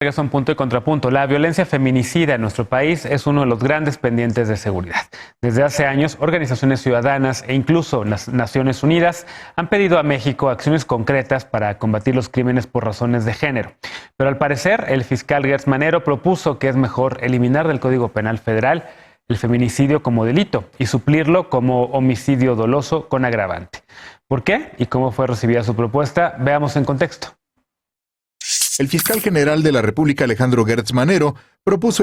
Es un punto y contrapunto. La violencia feminicida en nuestro país es uno de los grandes pendientes de seguridad. Desde hace años, organizaciones ciudadanas e incluso las Naciones Unidas han pedido a México acciones concretas para combatir los crímenes por razones de género. Pero al parecer, el fiscal Gertz Manero propuso que es mejor eliminar del Código Penal Federal el feminicidio como delito y suplirlo como homicidio doloso con agravante. ¿Por qué? ¿Y cómo fue recibida su propuesta? Veamos en contexto. El fiscal general de la República, Alejandro Gertz Manero, propuso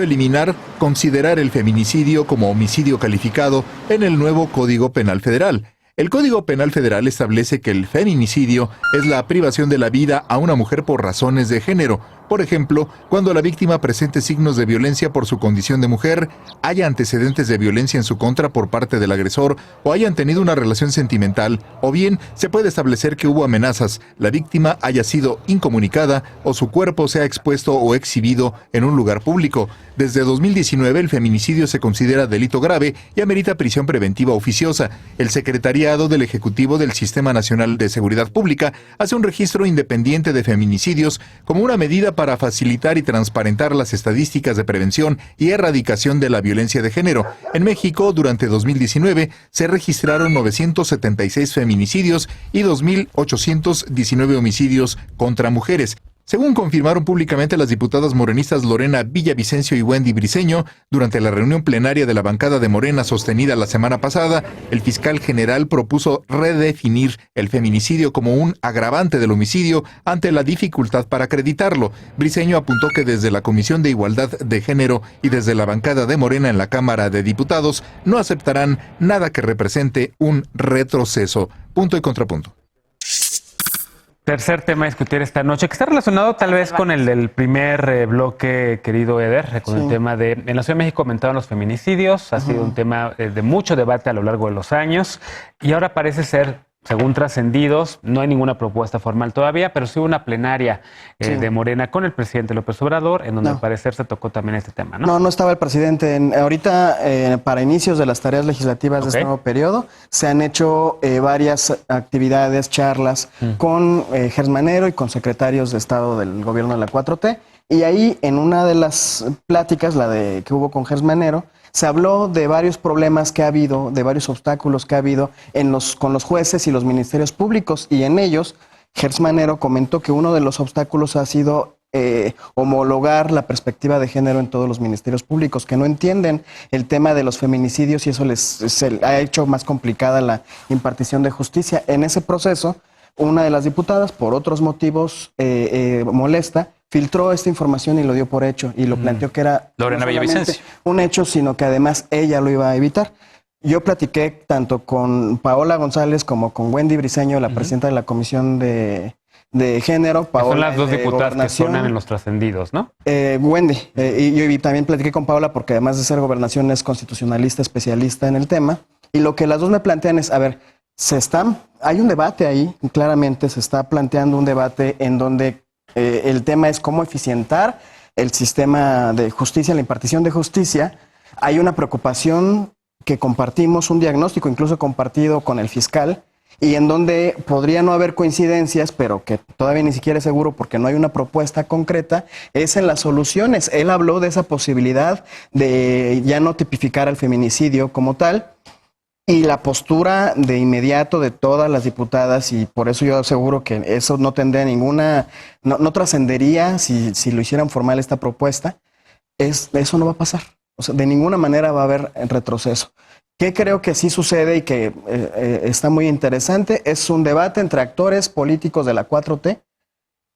considerar el feminicidio como homicidio calificado en el nuevo Código Penal Federal. El Código Penal Federal establece que el feminicidio es la privación de la vida a una mujer por razones de género. Por ejemplo, cuando la víctima presente signos de violencia por su condición de mujer, haya antecedentes de violencia en su contra por parte del agresor o hayan tenido una relación sentimental, o bien se puede establecer que hubo amenazas, la víctima haya sido incomunicada o su cuerpo sea expuesto o exhibido en un lugar público. Desde 2019 el feminicidio se considera delito grave y amerita prisión preventiva oficiosa. El Secretariado del Ejecutivo del Sistema Nacional de Seguridad Pública hace un registro independiente de feminicidios como una medida para facilitar y transparentar las estadísticas de prevención y erradicación de la violencia de género. En México, durante 2019, se registraron 976 feminicidios y 2.819 homicidios contra mujeres. Según confirmaron públicamente las diputadas morenistas Lorena Villavicencio y Wendy Briceño, durante la reunión plenaria de la bancada de Morena sostenida la semana pasada, el fiscal general propuso redefinir el feminicidio como un agravante del homicidio ante la dificultad para acreditarlo. Briceño apuntó que desde la Comisión de Igualdad de Género y desde la bancada de Morena en la Cámara de Diputados no aceptarán nada que represente un retroceso. Punto y contrapunto. Tercer tema a discutir esta noche, que está relacionado tal vez con el del primer bloque, querido Eder, con el tema de... En la Ciudad de México aumentaron los feminicidios, ha sido un tema de mucho debate a lo largo de los años, y ahora parece ser, según trascendidos, no hay ninguna propuesta formal todavía, pero sí una plenaria de Morena con el presidente López Obrador, en donde al parecer se tocó también este tema, ¿no? No estaba el presidente. Ahorita, para inicios de las tareas legislativas de este nuevo periodo, se han hecho varias actividades, charlas con Gertz Manero y con secretarios de Estado del gobierno de la 4T. Y ahí, en una de las pláticas, que hubo con Gertz Manero, se habló de varios problemas que ha habido, de varios obstáculos que ha habido con los jueces y los ministerios públicos, y en ellos Gertz Manero comentó que uno de los obstáculos ha sido homologar la perspectiva de género en todos los ministerios públicos, que no entienden el tema de los feminicidios y eso se ha hecho más complicada la impartición de justicia. En ese proceso, una de las diputadas, por otros motivos molesta, filtró esta información y lo dio por hecho y lo planteó que era Lorena Villavicencio un hecho, sino que además ella lo iba a evitar. Yo platiqué tanto con Paola González como con Wendy Briceño, la presidenta de la Comisión de Género. Paola, son las dos diputadas que sonan en los trascendidos, ¿no? Wendy. Y también platiqué con Paola porque además de ser Gobernación es constitucionalista, especialista en el tema. Y lo que las dos me plantean es, a ver, hay un debate ahí, claramente se está planteando un debate en donde el tema es cómo eficientar el sistema de justicia, la impartición de justicia. Hay una preocupación que compartimos, un diagnóstico incluso compartido con el fiscal, y en donde podría no haber coincidencias, pero que todavía ni siquiera es seguro porque no hay una propuesta concreta, es en las soluciones. Él habló de esa posibilidad de ya no tipificar al feminicidio como tal, y la postura de inmediato de todas las diputadas, y por eso yo aseguro que eso no tendría no trascendería si lo hicieran formal esta propuesta, eso no va a pasar. O sea, de ninguna manera va a haber retroceso. ¿Qué creo que sí sucede y que está muy interesante? Es un debate entre actores políticos de la 4T,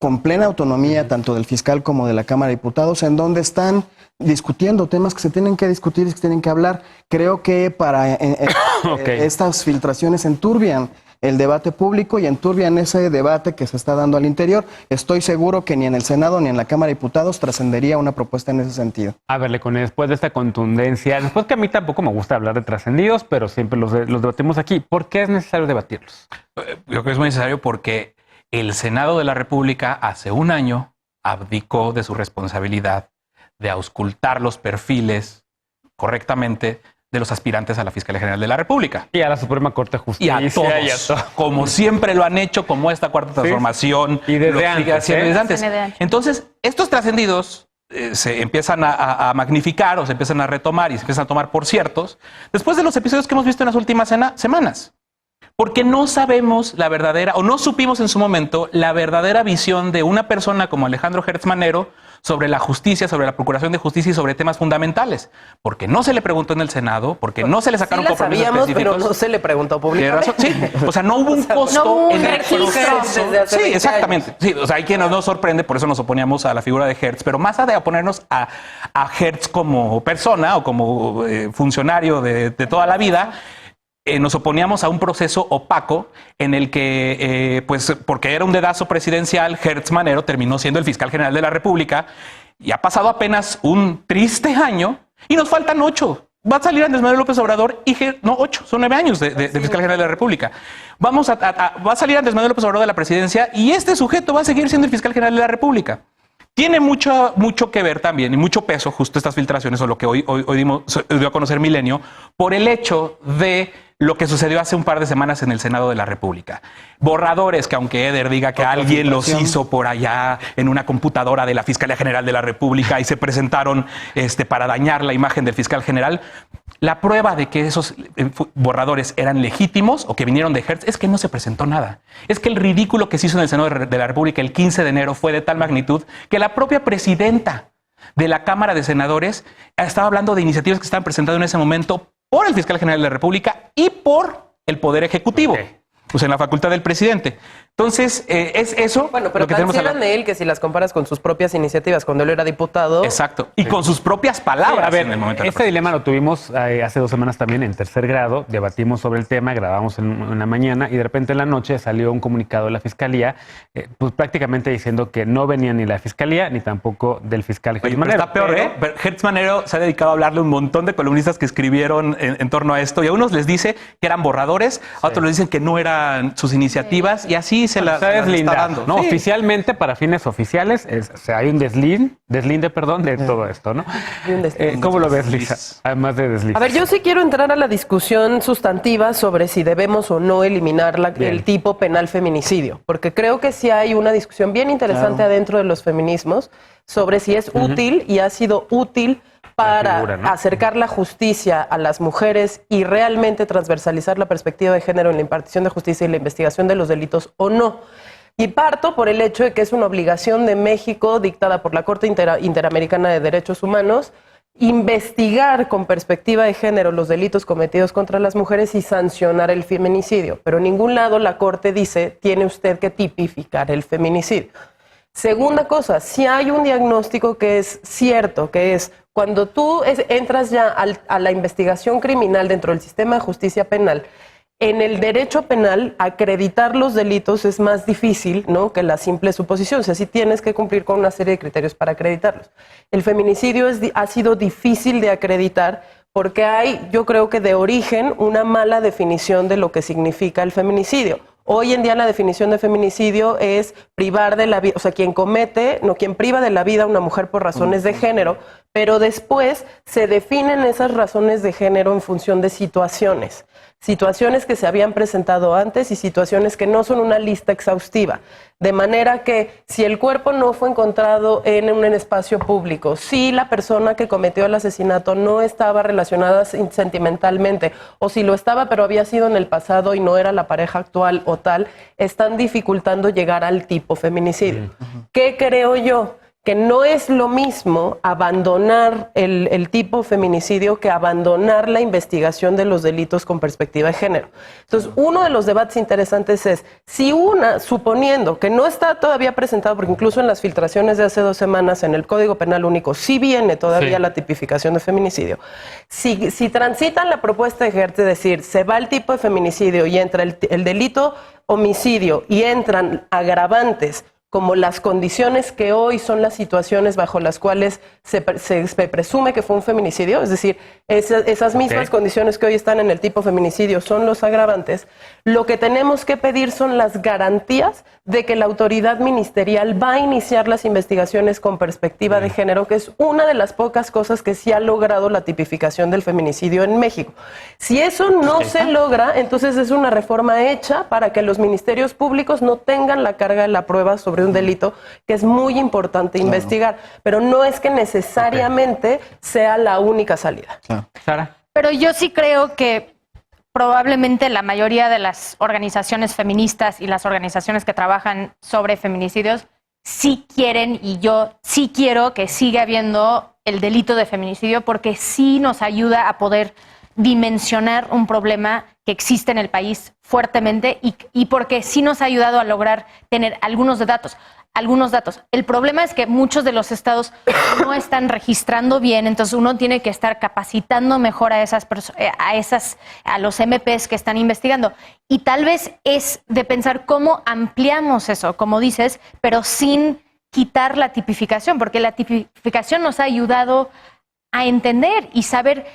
con plena autonomía tanto del fiscal como de la Cámara de Diputados, en donde están discutiendo temas que se tienen que discutir y que se tienen que hablar. Creo que para estas filtraciones enturbian el debate público y enturbian ese debate que se está dando al interior. Estoy seguro que ni en el Senado ni en la Cámara de Diputados trascendería una propuesta en ese sentido. A ver, después de esta contundencia, después que a mí tampoco me gusta hablar de trascendidos, pero siempre los debatimos aquí, ¿por qué es necesario debatirlos? Yo creo que es muy necesario porque el Senado de la República hace un año abdicó de su responsabilidad de auscultar los perfiles correctamente de los aspirantes a la Fiscalía General de la República. Y a la Suprema Corte de Justicia. Y a todos, como siempre lo han hecho, como esta cuarta transformación. Y desde lo sigue antes, haciendo desde antes. Desde antes. Entonces, estos trascendidos se empiezan a magnificar o se empiezan a retomar y se empiezan a tomar por ciertos después de los episodios que hemos visto en las últimas semanas. Porque no sabemos la verdadera, o no supimos en su momento, la verdadera visión de una persona como Alejandro Gertz Manero sobre la justicia, sobre la procuración de justicia y sobre temas fundamentales. Porque no se le preguntó en el Senado, porque no se le sacaron Sí la compromisos sabíamos, específicos. pero no se le preguntó públicamente. Sí, o sea, no hubo un costo no hubo un en el registro proceso. desde hace Sí, 20 exactamente. Sí, o sea, hay quien nos sorprende, por eso nos oponíamos a la figura de Gertz, pero más allá de oponernos a Gertz como persona o como funcionario de toda la vida, nos oponíamos a un proceso opaco en el que, pues porque era un dedazo presidencial, Gertz Manero terminó siendo el fiscal general de la República y ha pasado apenas un triste año y nos faltan 8. Va a salir Andrés Manuel López Obrador y no 8, son 9 años de fiscal general de la República. Va a salir Andrés Manuel López Obrador de la presidencia y este sujeto va a seguir siendo el fiscal general de la República. Tiene mucho que ver también y mucho peso justo estas filtraciones o lo que hoy dio a conocer Milenio por el hecho de lo que sucedió hace un par de semanas en el Senado de la República. Borradores que aunque Eder diga que alguien los hizo por allá en una computadora de la Fiscalía General de la República y se presentaron para dañar la imagen del fiscal general, la prueba de que esos borradores eran legítimos o que vinieron de Gertz es que no se presentó nada. Es que el ridículo que se hizo en el Senado de la República el 15 de enero fue de tal magnitud que la propia presidenta de la Cámara de Senadores estaba hablando de iniciativas que estaban presentando en ese momento por el fiscal general de la República y por el Poder Ejecutivo, pues en la facultad del presidente. Entonces, es eso Bueno, pero lo que tenemos eran de él que si las comparas con sus propias iniciativas cuando él era diputado. Exacto. Y con sus propias palabras. A ver, en el momento de la este dilema lo tuvimos hace 2 semanas también en tercer grado. Debatimos sobre el tema, grabamos en la mañana y de repente en la noche salió un comunicado de la Fiscalía, pues prácticamente diciendo que no venía ni la Fiscalía ni tampoco del fiscal Gertz Oye, pero Manero. está peor, ¿eh? Gertz Manero se ha dedicado a hablarle a un montón de columnistas que escribieron en torno a esto y a unos les dice que eran borradores, a otros les dicen que no eran sus iniciativas y así se las está dando. ¿no? Sí. Oficialmente, para fines oficiales, o sea, hay un deslinde de todo esto, ¿no? Y un deslinde. ¿Cómo lo ves, Lisa? Además de desliz. A ver, yo sí quiero entrar a la discusión sustantiva sobre si debemos o no eliminar el tipo penal feminicidio, porque creo que sí hay una discusión bien interesante adentro de los feminismos sobre si es útil y ha sido útil para figura, ¿no? acercar la justicia a las mujeres y realmente transversalizar la perspectiva de género en la impartición de justicia y la investigación de los delitos o no. Y parto por el hecho de que es una obligación de México, dictada por la Corte Interamericana de Derechos Humanos, investigar con perspectiva de género los delitos cometidos contra las mujeres y sancionar el feminicidio. Pero en ningún lado la Corte dice, tiene usted que tipificar el feminicidio. Segunda cosa, si hay un diagnóstico que es cierto, que es cuando tú entras ya a la investigación criminal dentro del sistema de justicia penal, en el derecho penal, acreditar los delitos es más difícil, ¿no?, que la simple suposición. O sea, sí tienes que cumplir con una serie de criterios para acreditarlos. El feminicidio ha sido difícil de acreditar porque hay, yo creo que de origen, una mala definición de lo que significa el feminicidio. Hoy en día la definición de feminicidio es privar de la vida, o sea, quien priva de la vida a una mujer por razones de género, pero después se definen esas razones de género en función de situaciones que se habían presentado antes y situaciones que no son una lista exhaustiva. De manera que si el cuerpo no fue encontrado en un espacio público, si la persona que cometió el asesinato no estaba relacionada sentimentalmente, o si lo estaba pero había sido en el pasado y no era la pareja actual o tal, están dificultando llegar al tipo feminicidio. ¿Qué creo yo? Que no es lo mismo abandonar el tipo feminicidio que abandonar la investigación de los delitos con perspectiva de género. Entonces, uno de los debates interesantes es, si suponiendo que no está todavía presentado, porque incluso en las filtraciones de hace 2 semanas en el Código Penal Único sí viene todavía la tipificación de feminicidio, si transitan la propuesta de Gertz, es decir, se va el tipo de feminicidio y entra el delito homicidio y entran agravantes como las condiciones que hoy son las situaciones bajo las cuales se presume que fue un feminicidio, es decir, esas mismas condiciones que hoy están en el tipo feminicidio son los agravantes, lo que tenemos que pedir son las garantías de que la autoridad ministerial va a iniciar las investigaciones con perspectiva de género, que es una de las pocas cosas que sí ha logrado la tipificación del feminicidio en México. Si eso no se logra, entonces es una reforma hecha para que los ministerios públicos no tengan la carga de la prueba sobre un delito que es muy importante investigar, pero no es que necesariamente sea la única salida. Sara. Pero yo sí creo que probablemente la mayoría de las organizaciones feministas y las organizaciones que trabajan sobre feminicidios sí quieren, y yo sí quiero que siga habiendo el delito de feminicidio, porque sí nos ayuda a poder dimensionar un problema que existe en el país fuertemente y porque sí nos ha ayudado a lograr tener algunos datos. El problema es que muchos de los estados no están registrando bien, entonces uno tiene que estar capacitando mejor a los MPs que están investigando. Y tal vez es de pensar cómo ampliamos eso, como dices, pero sin quitar la tipificación, porque la tipificación nos ha ayudado a entender y saber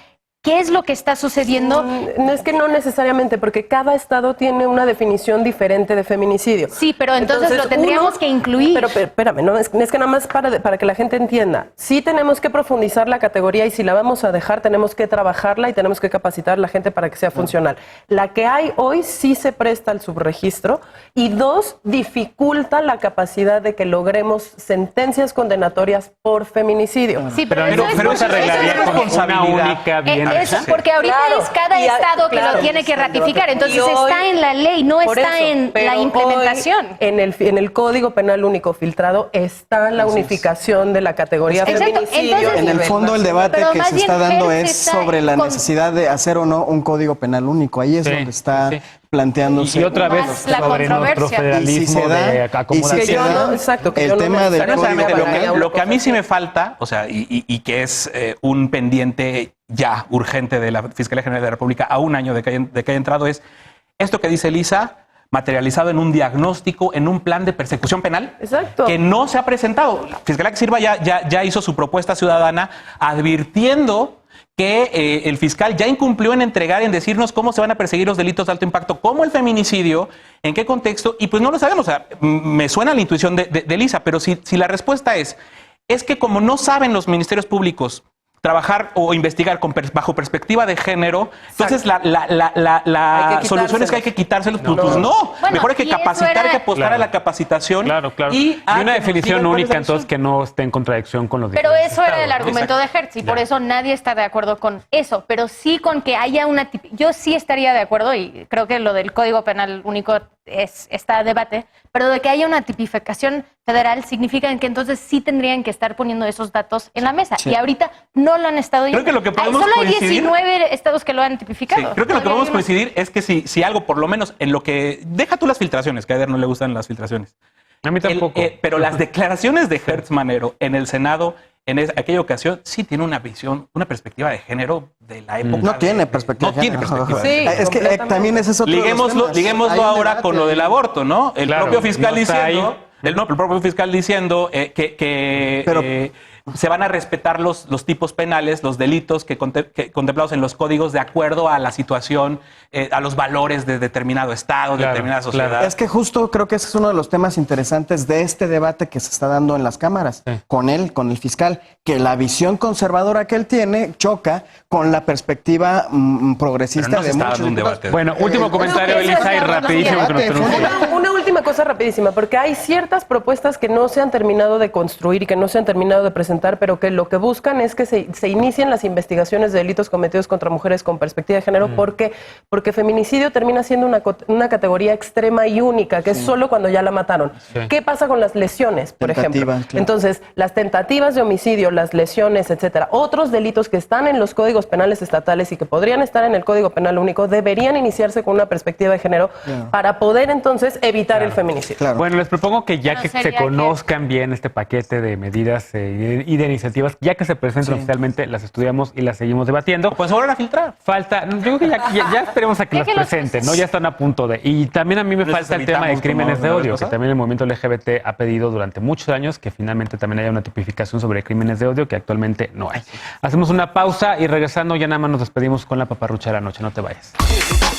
qué es lo que está sucediendo. No, es que no necesariamente, porque cada estado tiene una definición diferente de feminicidio. Sí, pero entonces lo tendríamos que incluir. Pero espérame, no, es que nada más para que la gente entienda. Sí tenemos que profundizar la categoría y si la vamos a dejar, tenemos que trabajarla y tenemos que capacitar a la gente para que sea funcional. La que hay hoy sí se presta al subregistro y dos, dificulta la capacidad de que logremos sentencias condenatorias por feminicidio. Sí, Pero eso no es se arreglaría con una única bien. Eso, porque ahorita es cada estado que lo tiene que ratificar, entonces está en la ley, no está en la implementación. En el Código Penal Único filtrado está la unificación de la categoría feminicidio. Entonces, En el fondo el debate pero que más se bien está dando Hertz es está sobre la con- necesidad de hacer o no un código penal único. Ahí es donde está planteándose. Y otra vez Más la sobre nuestro controversia. federalismo Y si se da, de y si acomodación. se yo da, no- exacto, que el yo no tema del Necesariamente, código para que haya penal. lo que a mí sí me falta, o sea, y que es un pendiente ya urgente de la Fiscalía General de la República a un año de que haya entrado, es esto que dice Elisa, materializado en un diagnóstico, en un plan de persecución penal, Exacto. que no se ha presentado. La Fiscalía que sirva ya hizo su propuesta ciudadana advirtiendo que el fiscal ya incumplió en entregar, en decirnos cómo se van a perseguir los delitos de alto impacto, como el feminicidio, en qué contexto, y pues no lo sabemos. O sea, me suena la intuición de Elisa, pero si la respuesta es que como no saben los ministerios públicos trabajar o investigar bajo perspectiva de género, entonces la solución es que hay que quitárselos. Pues no. Bueno, Mejor hay que y eso capacitar, era- hay que apostar a la capacitación. Claro. Y una definición única, entonces entonces, que no esté en contradicción con los Pero diferentes eso era el estados, ¿no? argumento de Hertz y por eso nadie está de acuerdo con eso, pero sí con que haya una... Yo sí estaría de acuerdo y creo que lo del Código Penal Único está a debate, pero de que haya una tipificación federal significa que entonces sí tendrían que estar poniendo esos datos en la mesa y ahorita no lo han estado Creo que lo que podemos solo hay coincidir- 19 estados que lo han tipificado. Sí, creo que lo que podemos coincidir es que si algo, por lo menos en lo que... Deja tú las filtraciones, que a Eder no le gustan las filtraciones. A mí tampoco. Pero las declaraciones de Hertz Manero en el Senado en aquella ocasión sí tiene una visión, una perspectiva de género de la época. No tiene perspectiva. No tiene perspectiva. Sí, de género. Es que completamente. también ese es otro de los temas. Liguémoslo Hay un ahora debate con lo ahí. del aborto, ¿no? El Claro, propio fiscal no está diciendo... ahí. El propio fiscal diciendo que Pero- se van a respetar los tipos penales, los delitos que contemplados en los códigos de acuerdo a la situación, a los valores de determinado estado, de Claro, determinada sociedad. claro. Es que justo creo que ese es uno de los temas interesantes de este debate que se está dando en las cámaras, con él, con el fiscal, que la visión conservadora que él tiene choca con la perspectiva progresista Pero no se de está muchos dando un diputados. debate. Bueno, último comentario, eso Elisa, y es algo rapidísimo que nos debate, tenemos que ir. Una última cosa rapidísima, porque hay ciertas propuestas que no se han terminado de construir y que no se han terminado de presentar, pero que lo que buscan es que se inicien las investigaciones de delitos cometidos contra mujeres con perspectiva de género. ¿Por qué? Porque feminicidio termina siendo una categoría extrema y única, que es solo cuando ya la mataron. Sí. ¿Qué pasa con las lesiones, por Tentativa, ejemplo? claro. Entonces, las tentativas de homicidio, las lesiones, etcétera, otros delitos que están en los códigos penales estatales y que podrían estar en el Código Penal Único, deberían iniciarse con una perspectiva de género para poder entonces evitar el feminicidio. Claro. Bueno, les propongo que ya No, que se sería conozcan bien este paquete de medidas y de iniciativas, ya que se presenten oficialmente, las estudiamos y las seguimos debatiendo. Pues ahora a filtrar. Falta, yo creo que ya esperemos a que Ya las que los presenten, ¿no? Ya están a punto de. Y también a mí me ¿No falta el tema de evitamos crímenes como de la vez odio, que pasada? también el movimiento LGBT ha pedido durante muchos años que finalmente también haya una tipificación sobre crímenes de odio que actualmente no hay. Hacemos una pausa y regresando ya nada más nos despedimos con la paparrucha de la noche. No te vayas.